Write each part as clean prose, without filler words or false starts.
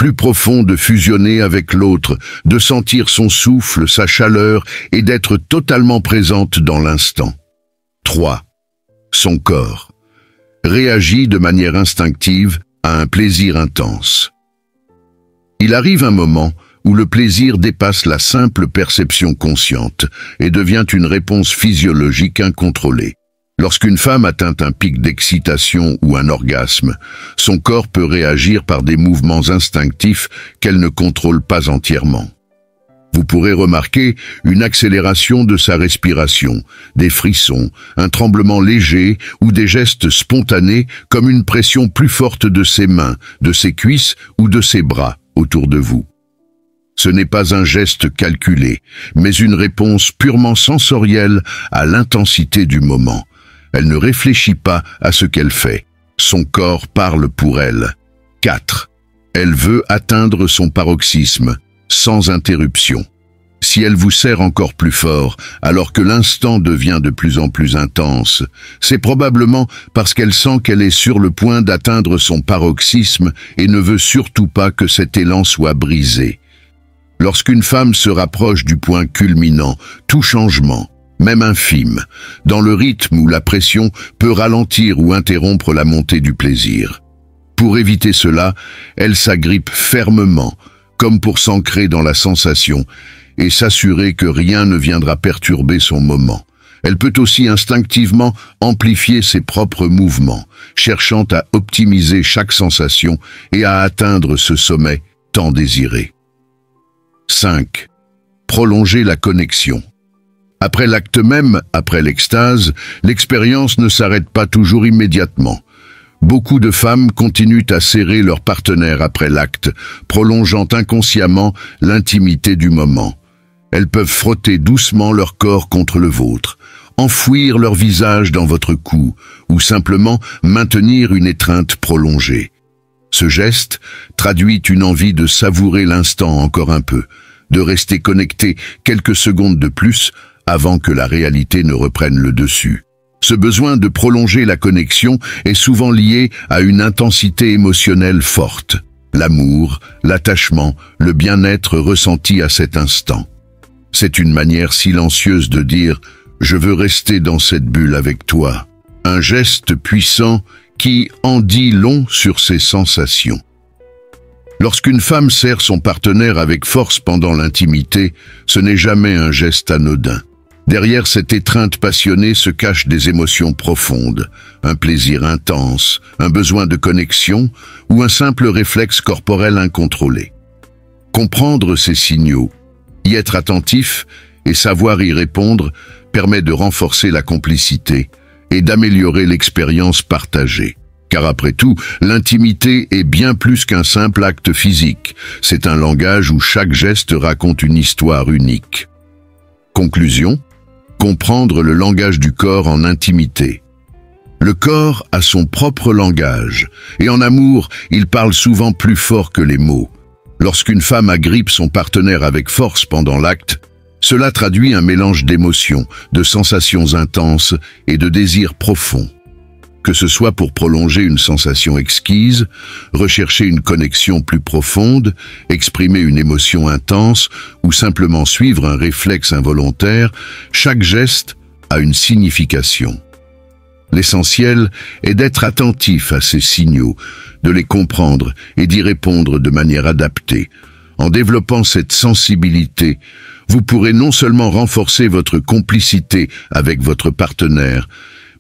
plus profond de fusionner avec l'autre, de sentir son souffle, sa chaleur et d'être totalement présente dans l'instant. 3. Son corps réagit de manière instinctive à un plaisir intense. Il arrive un moment où le plaisir dépasse la simple perception consciente et devient une réponse physiologique incontrôlée. Lorsqu'une femme atteint un pic d'excitation ou un orgasme, son corps peut réagir par des mouvements instinctifs qu'elle ne contrôle pas entièrement. Vous pourrez remarquer une accélération de sa respiration, des frissons, un tremblement léger ou des gestes spontanés comme une pression plus forte de ses mains, de ses cuisses ou de ses bras autour de vous. Ce n'est pas un geste calculé, mais une réponse purement sensorielle à l'intensité du moment. Elle ne réfléchit pas à ce qu'elle fait. Son corps parle pour elle. 4. Elle veut atteindre son paroxysme, sans interruption. Si elle vous serre encore plus fort, alors que l'instant devient de plus en plus intense, c'est probablement parce qu'elle sent qu'elle est sur le point d'atteindre son paroxysme et ne veut surtout pas que cet élan soit brisé. Lorsqu'une femme se rapproche du point culminant, tout changement, même infime, dans le rythme où la pression peut ralentir ou interrompre la montée du plaisir. Pour éviter cela, elle s'agrippe fermement, comme pour s'ancrer dans la sensation, et s'assurer que rien ne viendra perturber son moment. Elle peut aussi instinctivement amplifier ses propres mouvements, cherchant à optimiser chaque sensation et à atteindre ce sommet tant désiré. 5. Prolonger la connexion. Après l'acte même, après l'extase, l'expérience ne s'arrête pas toujours immédiatement. Beaucoup de femmes continuent à serrer leur partenaire après l'acte, prolongeant inconsciemment l'intimité du moment. Elles peuvent frotter doucement leur corps contre le vôtre, enfouir leur visage dans votre cou ou simplement maintenir une étreinte prolongée. Ce geste traduit une envie de savourer l'instant encore un peu, de rester connecté quelques secondes de plus avant que la réalité ne reprenne le dessus. Ce besoin de prolonger la connexion est souvent lié à une intensité émotionnelle forte. L'amour, l'attachement, le bien-être ressenti à cet instant. C'est une manière silencieuse de dire « je veux rester dans cette bulle avec toi ». Un geste puissant qui en dit long sur ses sensations. Lorsqu'une femme serre son partenaire avec force pendant l'intimité, ce n'est jamais un geste anodin. Derrière cette étreinte passionnée se cachent des émotions profondes, un plaisir intense, un besoin de connexion ou un simple réflexe corporel incontrôlé. Comprendre ces signaux, y être attentif et savoir y répondre permet de renforcer la complicité et d'améliorer l'expérience partagée. Car après tout, l'intimité est bien plus qu'un simple acte physique. C'est un langage où chaque geste raconte une histoire unique. Conclusion : comprendre le langage du corps en intimité. Le corps a son propre langage, et en amour, il parle souvent plus fort que les mots. Lorsqu'une femme agrippe son partenaire avec force pendant l'acte, cela traduit un mélange d'émotions, de sensations intenses et de désirs profonds. Que ce soit pour prolonger une sensation exquise, rechercher une connexion plus profonde, exprimer une émotion intense ou simplement suivre un réflexe involontaire, chaque geste a une signification. L'essentiel est d'être attentif à ces signaux, de les comprendre et d'y répondre de manière adaptée. En développant cette sensibilité, vous pourrez non seulement renforcer votre complicité avec votre partenaire,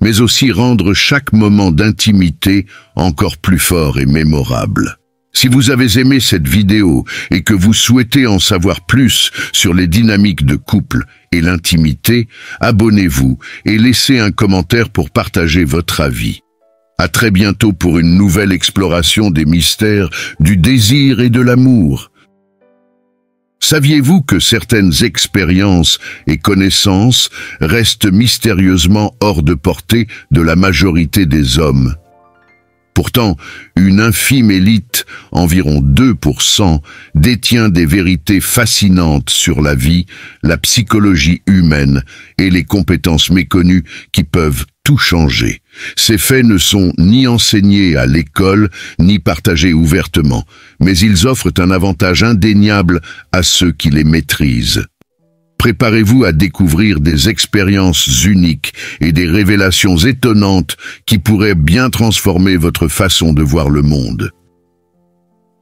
mais aussi rendre chaque moment d'intimité encore plus fort et mémorable. Si vous avez aimé cette vidéo et que vous souhaitez en savoir plus sur les dynamiques de couple et l'intimité, abonnez-vous et laissez un commentaire pour partager votre avis. À très bientôt pour une nouvelle exploration des mystères du désir et de l'amour. Saviez-vous que certaines expériences et connaissances restent mystérieusement hors de portée de la majorité des hommes ? Pourtant, une infime élite, environ 2%, détient des vérités fascinantes sur la vie, la psychologie humaine et les compétences méconnues qui peuvent tout changer. Ces faits ne sont ni enseignés à l'école, ni partagés ouvertement, mais ils offrent un avantage indéniable à ceux qui les maîtrisent. Préparez-vous à découvrir des expériences uniques et des révélations étonnantes qui pourraient bien transformer votre façon de voir le monde.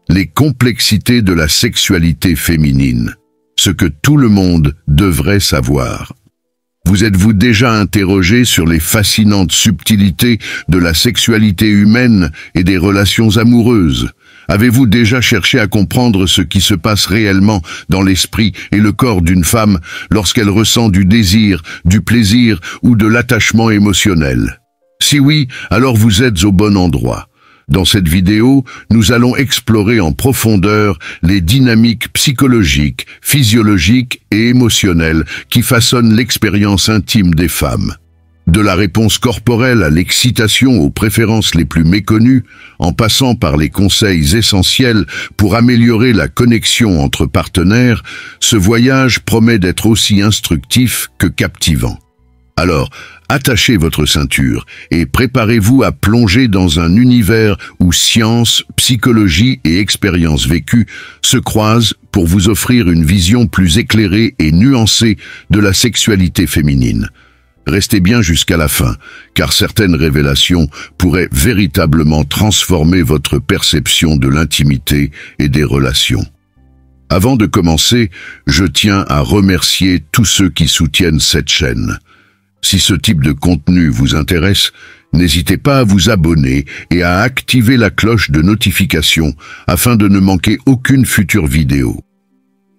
Les complexités de la sexualité féminine, ce que tout le monde devrait savoir. Vous êtes-vous déjà interrogé sur les fascinantes subtilités de la sexualité humaine et des relations amoureuses? Avez-vous déjà cherché à comprendre ce qui se passe réellement dans l'esprit et le corps d'une femme lorsqu'elle ressent du désir, du plaisir ou de l'attachement émotionnel? Si oui, alors vous êtes au bon endroit. Dans cette vidéo, nous allons explorer en profondeur les dynamiques psychologiques, physiologiques et émotionnelles qui façonnent l'expérience intime des femmes. De la réponse corporelle à l'excitation aux préférences les plus méconnues, en passant par les conseils essentiels pour améliorer la connexion entre partenaires, ce voyage promet d'être aussi instructif que captivant. Alors, attachez votre ceinture et préparez-vous à plonger dans un univers où science, psychologie et expérience vécue se croisent pour vous offrir une vision plus éclairée et nuancée de la sexualité féminine. Restez bien jusqu'à la fin, car certaines révélations pourraient véritablement transformer votre perception de l'intimité et des relations. Avant de commencer, je tiens à remercier tous ceux qui soutiennent cette chaîne. Si ce type de contenu vous intéresse, n'hésitez pas à vous abonner et à activer la cloche de notification afin de ne manquer aucune future vidéo.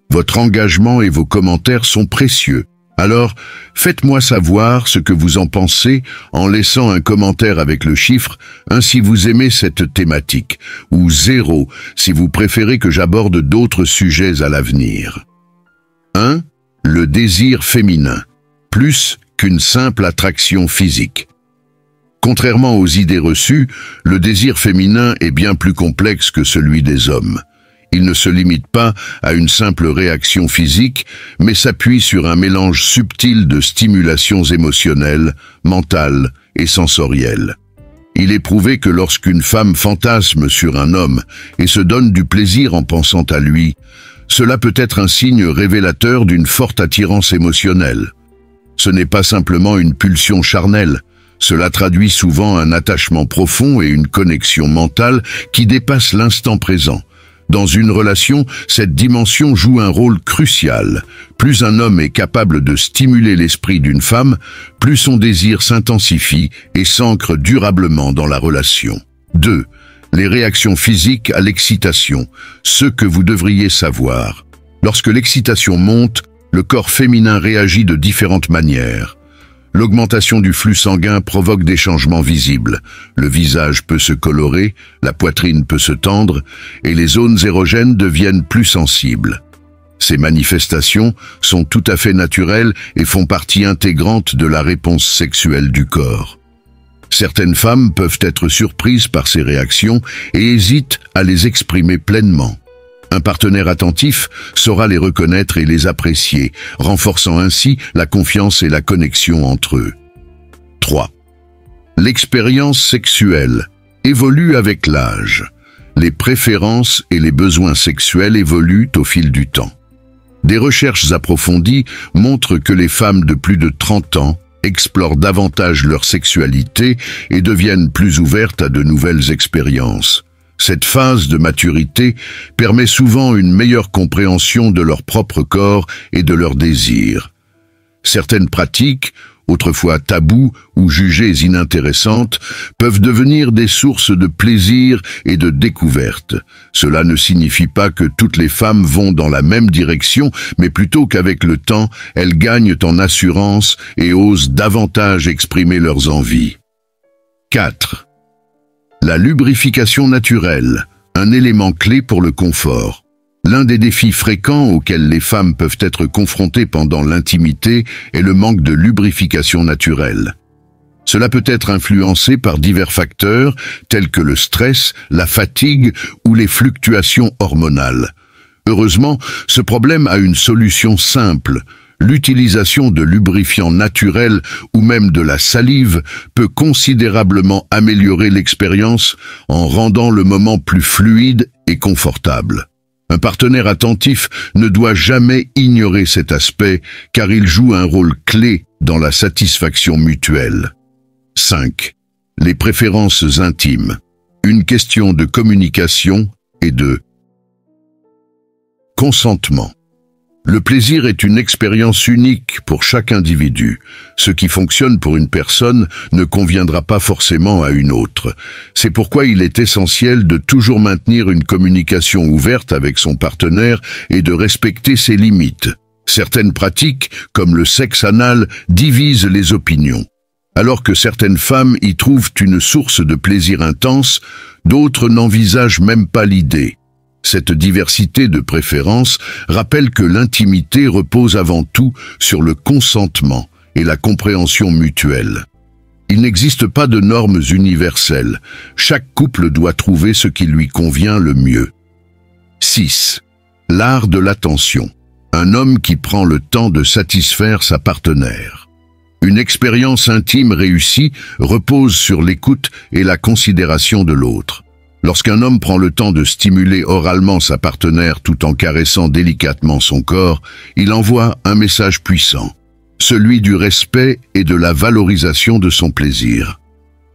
Votre engagement et vos commentaires sont précieux. Alors, faites-moi savoir ce que vous en pensez en laissant un commentaire avec le chiffre 1 si vous aimez cette thématique, ou 0 si vous préférez que j'aborde d'autres sujets à l'avenir. 1. Le désir féminin, plus qu'une simple attraction physique. Contrairement aux idées reçues, le désir féminin est bien plus complexe que celui des hommes. Il ne se limite pas à une simple réaction physique, mais s'appuie sur un mélange subtil de stimulations émotionnelles, mentales et sensorielles. Il est prouvé que lorsqu'une femme fantasme sur un homme et se donne du plaisir en pensant à lui, cela peut être un signe révélateur d'une forte attirance émotionnelle. Ce n'est pas simplement une pulsion charnelle, cela traduit souvent un attachement profond et une connexion mentale qui dépasse l'instant présent. Dans une relation, cette dimension joue un rôle crucial. Plus un homme est capable de stimuler l'esprit d'une femme, plus son désir s'intensifie et s'ancre durablement dans la relation. 2. Les réactions physiques à l'excitation, ce que vous devriez savoir. Lorsque l'excitation monte, le corps féminin réagit de différentes manières. L'augmentation du flux sanguin provoque des changements visibles. Le visage peut se colorer, la poitrine peut se tendre, et les zones érogènes deviennent plus sensibles. Ces manifestations sont tout à fait naturelles et font partie intégrante de la réponse sexuelle du corps. Certaines femmes peuvent être surprises par ces réactions et hésitent à les exprimer pleinement. Un partenaire attentif saura les reconnaître et les apprécier, renforçant ainsi la confiance et la connexion entre eux. 3. L'expérience sexuelle évolue avec l'âge. Les préférences et les besoins sexuels évoluent au fil du temps. Des recherches approfondies montrent que les femmes de plus de 30 ans explorent davantage leur sexualité et deviennent plus ouvertes à de nouvelles expériences. Cette phase de maturité permet souvent une meilleure compréhension de leur propre corps et de leurs désirs. Certaines pratiques, autrefois tabous ou jugées inintéressantes, peuvent devenir des sources de plaisir et de découverte. Cela ne signifie pas que toutes les femmes vont dans la même direction, mais plutôt qu'avec le temps, elles gagnent en assurance et osent davantage exprimer leurs envies. 4. La lubrification naturelle, un élément clé pour le confort. L'un des défis fréquents auxquels les femmes peuvent être confrontées pendant l'intimité est le manque de lubrification naturelle. Cela peut être influencé par divers facteurs tels que le stress, la fatigue ou les fluctuations hormonales. Heureusement, ce problème a une solution simple. L'utilisation de lubrifiants naturels ou même de la salive peut considérablement améliorer l'expérience en rendant le moment plus fluide et confortable. Un partenaire attentif ne doit jamais ignorer cet aspect car il joue un rôle clé dans la satisfaction mutuelle. 5. Les préférences intimes. Une question de communication et de consentement. Le plaisir est une expérience unique pour chaque individu. Ce qui fonctionne pour une personne ne conviendra pas forcément à une autre. C'est pourquoi il est essentiel de toujours maintenir une communication ouverte avec son partenaire et de respecter ses limites. Certaines pratiques, comme le sexe anal, divisent les opinions. Alors que certaines femmes y trouvent une source de plaisir intense, d'autres n'envisagent même pas l'idée. Cette diversité de préférences rappelle que l'intimité repose avant tout sur le consentement et la compréhension mutuelle. Il n'existe pas de normes universelles. Chaque couple doit trouver ce qui lui convient le mieux. 6. L'art de l'attention. Un homme qui prend le temps de satisfaire sa partenaire. Une expérience intime réussie repose sur l'écoute et la considération de l'autre. Lorsqu'un homme prend le temps de stimuler oralement sa partenaire tout en caressant délicatement son corps, il envoie un message puissant, celui du respect et de la valorisation de son plaisir.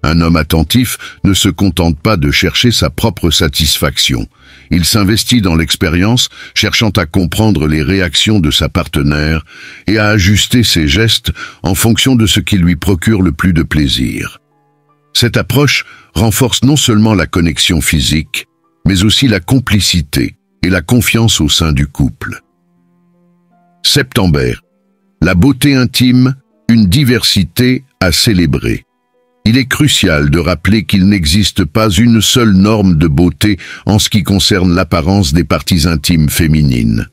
Un homme attentif ne se contente pas de chercher sa propre satisfaction. Il s'investit dans l'expérience, cherchant à comprendre les réactions de sa partenaire et à ajuster ses gestes en fonction de ce qui lui procure le plus de plaisir. Cette approche renforce non seulement la connexion physique, mais aussi la complicité et la confiance au sein du couple. Septembre. La beauté intime, une diversité à célébrer. Il est crucial de rappeler qu'il n'existe pas une seule norme de beauté en ce qui concerne l'apparence des parties intimes féminines.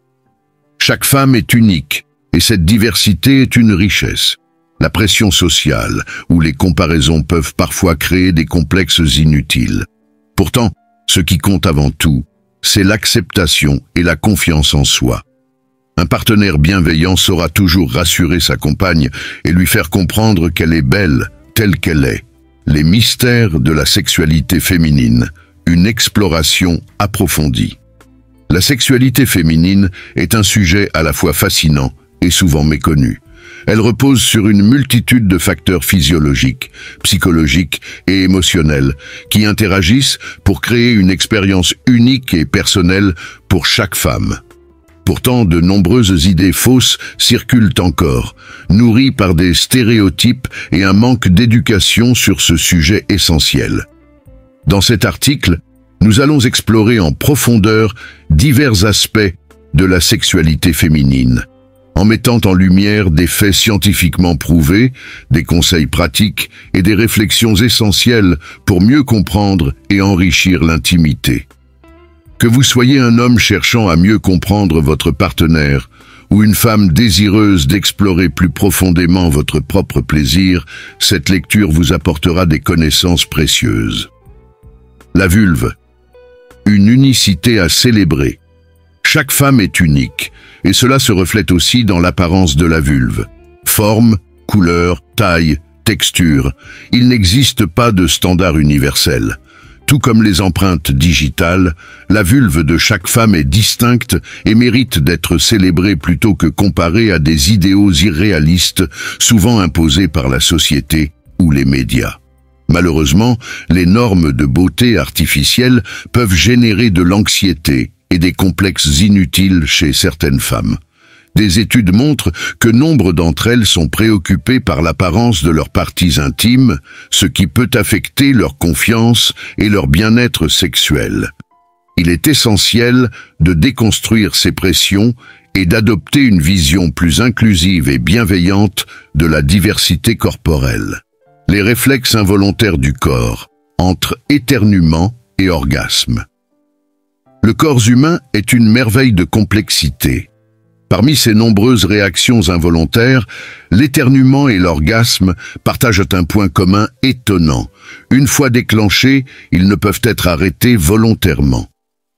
Chaque femme est unique, et cette diversité est une richesse. La pression sociale, où les comparaisons peuvent parfois créer des complexes inutiles. Pourtant, ce qui compte avant tout, c'est l'acceptation et la confiance en soi. Un partenaire bienveillant saura toujours rassurer sa compagne et lui faire comprendre qu'elle est belle, telle qu'elle est. Les mystères de la sexualité féminine, une exploration approfondie. La sexualité féminine est un sujet à la fois fascinant et souvent méconnu. Elle repose sur une multitude de facteurs physiologiques, psychologiques et émotionnels qui interagissent pour créer une expérience unique et personnelle pour chaque femme. Pourtant, de nombreuses idées fausses circulent encore, nourries par des stéréotypes et un manque d'éducation sur ce sujet essentiel. Dans cet article, nous allons explorer en profondeur divers aspects de la sexualité féminine, en mettant en lumière des faits scientifiquement prouvés, des conseils pratiques et des réflexions essentielles pour mieux comprendre et enrichir l'intimité. Que vous soyez un homme cherchant à mieux comprendre votre partenaire ou une femme désireuse d'explorer plus profondément votre propre plaisir, cette lecture vous apportera des connaissances précieuses. La vulve. Une unicité à célébrer. Chaque femme est unique, et cela se reflète aussi dans l'apparence de la vulve. Forme, couleur, taille, texture, il n'existe pas de standard universel. Tout comme les empreintes digitales, la vulve de chaque femme est distincte et mérite d'être célébrée plutôt que comparée à des idéaux irréalistes, souvent imposés par la société ou les médias. Malheureusement, les normes de beauté artificielle peuvent générer de l'anxiété et des complexes inutiles chez certaines femmes. Des études montrent que nombre d'entre elles sont préoccupées par l'apparence de leurs parties intimes, ce qui peut affecter leur confiance et leur bien-être sexuel. Il est essentiel de déconstruire ces pressions et d'adopter une vision plus inclusive et bienveillante de la diversité corporelle. Les réflexes involontaires du corps, entre éternuement et orgasme. Le corps humain est une merveille de complexité. Parmi ces nombreuses réactions involontaires, l'éternuement et l'orgasme partagent un point commun étonnant. Une fois déclenchés, ils ne peuvent être arrêtés volontairement.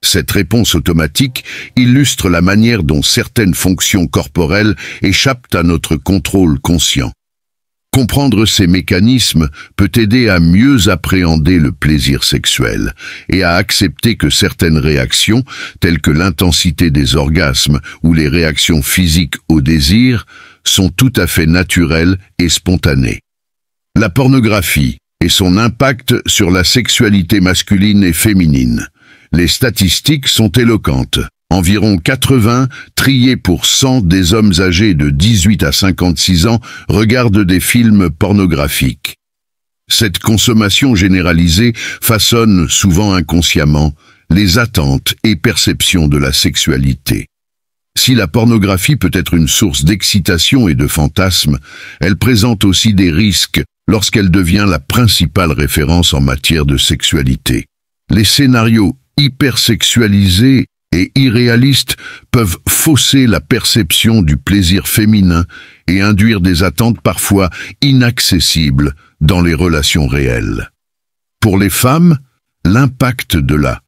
Cette réponse automatique illustre la manière dont certaines fonctions corporelles échappent à notre contrôle conscient. Comprendre ces mécanismes peut aider à mieux appréhender le plaisir sexuel et à accepter que certaines réactions, telles que l'intensité des orgasmes ou les réactions physiques au désir, sont tout à fait naturelles et spontanées. La pornographie et son impact sur la sexualité masculine et féminine. Les statistiques sont éloquentes. Environ 80 triés pour 100 des hommes âgés de 18 à 56 ans regardent des films pornographiques. Cette consommation généralisée façonne, souvent inconsciemment, les attentes et perceptions de la sexualité. Si la pornographie peut être une source d'excitation et de fantasmes, elle présente aussi des risques lorsqu'elle devient la principale référence en matière de sexualité. Les scénarios hypersexualisés et irréalistes peuvent fausser la perception du plaisir féminin et induire des attentes parfois inaccessibles dans les relations réelles. Pour les femmes, l'impact de la